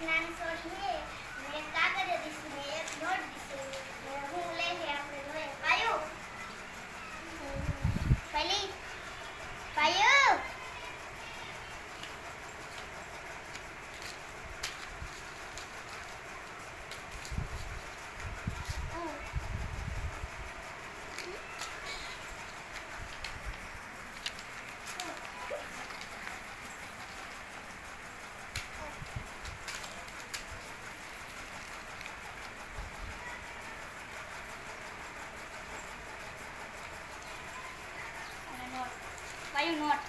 નાની છોડી છે ને એક કાગળ દીશું ને એક નોટ દીશું ને હું લે છે આપણે જોઈએ પાયો પહેલી પાયો પાયો નોટ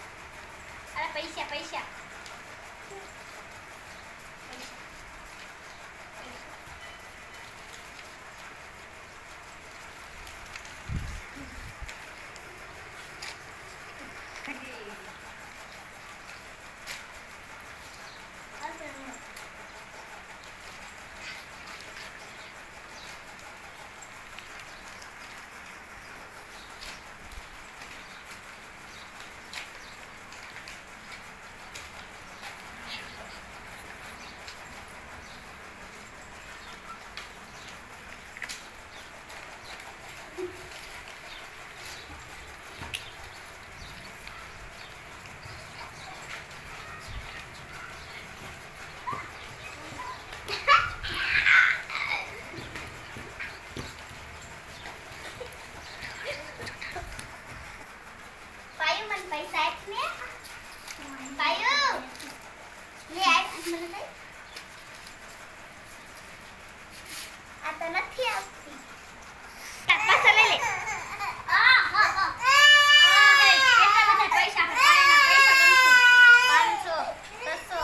અરે પૈસા પૈસા પૈસા આપ ને પાયો લે આપ મને દે આ તો નથી આપતી પાછા લઈ લે હા હા હા હે કેટલા બધા પૈસા પાયાના પૈસા ગણશું 500 600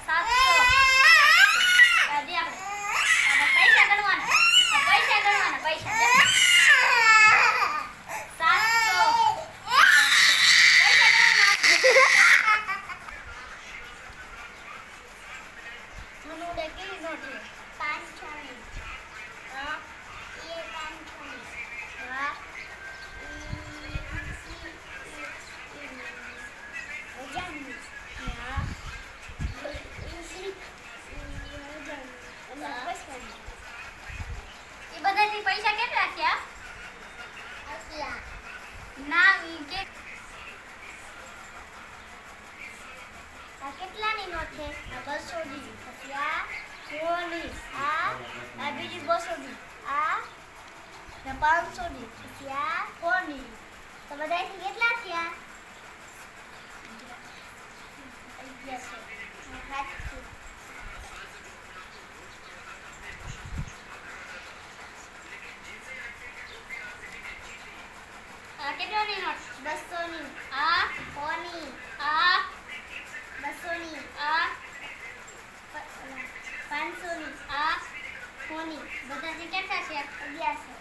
700 દે આપણે પૈસા ગણવાના પૈસા પૈસા કેટલા થયા આટલા ના કે આ કેટલાની નોટ છે આ 200 ની પછી આ 100 ની આ બીજી 200 ની આ 500 ની પછી આ 100 ની તો બધાથી કેટલા થયા 1100 કેટલાની નોટ 200 ની આ 100 ની આ 200 ની આ 500 ની આ 100 ની બધાથી કેટલા છે 1100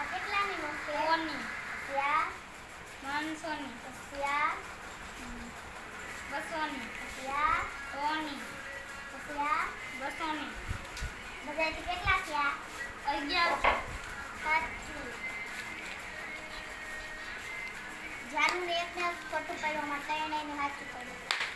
કેટલાની નોટ છે 100 ની પછી 500 ની પછી 200 ની પછી 100 ની પછી 200 ની બધાથી કેટલા થયા 1100 સાચું જાનું ને એકને ખોટું પાડવા માટે એને સાચું પડ્યું